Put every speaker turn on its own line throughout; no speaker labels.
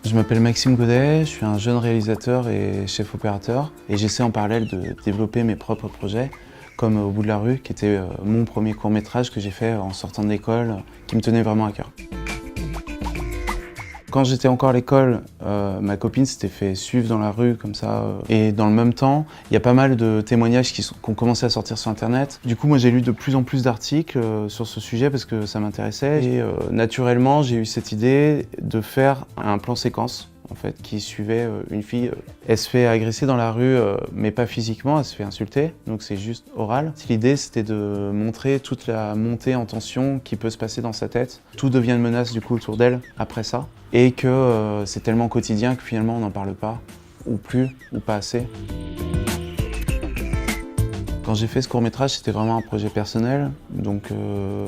Je m'appelle Maxime Godet, je suis un jeune réalisateur et chef opérateur et j'essaie en parallèle de développer mes propres projets comme Au bout de la rue qui était mon premier court-métrage que j'ai fait en sortant de l'école qui me tenait vraiment à cœur. Quand j'étais encore à l'école, ma copine s'était fait suivre dans la rue comme ça. Et dans le même temps, il y a pas mal de témoignages qui ont commencé à sortir sur Internet. Du coup, moi j'ai lu de plus en plus d'articles sur ce sujet parce que ça m'intéressait. Et naturellement, j'ai eu cette idée de faire un plan séquence en fait, qui suivait une fille. Elle se fait agresser dans la rue, mais pas physiquement, elle se fait insulter, donc c'est juste oral. L'idée, c'était de montrer toute la montée en tension qui peut se passer dans sa tête. Tout devient une menace du coup autour d'elle après ça, et que c'est tellement quotidien que finalement on n'en parle pas, ou plus, ou pas assez. Quand j'ai fait ce court-métrage, c'était vraiment un projet personnel, donc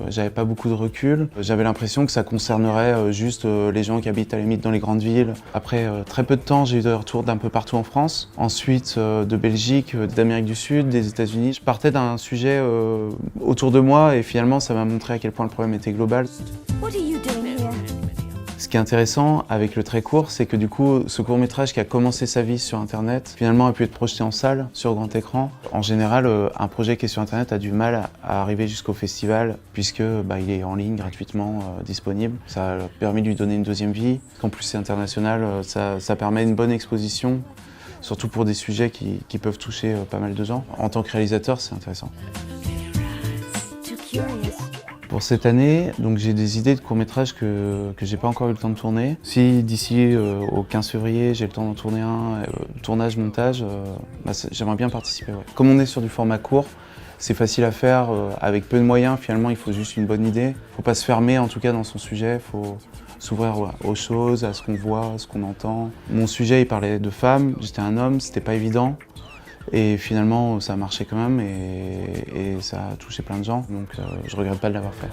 j'avais pas beaucoup de recul. J'avais l'impression que ça concernerait juste les gens qui habitent à la limite dans les grandes villes. Après très peu de temps, j'ai eu des retours d'un peu partout en France. Ensuite de Belgique, d'Amérique du Sud, des États-Unis. Je partais d'un sujet autour de moi et finalement ça m'a montré à quel point le problème était global. Ce qui est intéressant avec le trait court, c'est que du coup, ce court-métrage qui a commencé sa vie sur Internet, finalement a pu être projeté en salle, sur grand écran. En général, un projet qui est sur Internet a du mal à arriver jusqu'au festival, puisque il est en ligne gratuitement disponible. Ça a permis de lui donner une deuxième vie. En plus, c'est international, ça permet une bonne exposition, surtout pour des sujets qui peuvent toucher pas mal de gens. En tant que réalisateur, c'est intéressant. Pour cette année, donc j'ai des idées de courts-métrages que j'ai pas encore eu le temps de tourner. Si d'ici au 15 février j'ai le temps d'en tourner un, tournage, montage, j'aimerais bien participer. Ouais. Comme on est sur du format court, c'est facile à faire, avec peu de moyens, finalement il faut juste une bonne idée. Faut pas se fermer en tout cas dans son sujet, faut s'ouvrir aux choses, à ce qu'on voit, à ce qu'on entend. Mon sujet il parlait de femmes, j'étais un homme, c'était pas évident. Et finalement, ça a marché quand même et ça a touché plein de gens, donc je regrette pas de l'avoir fait.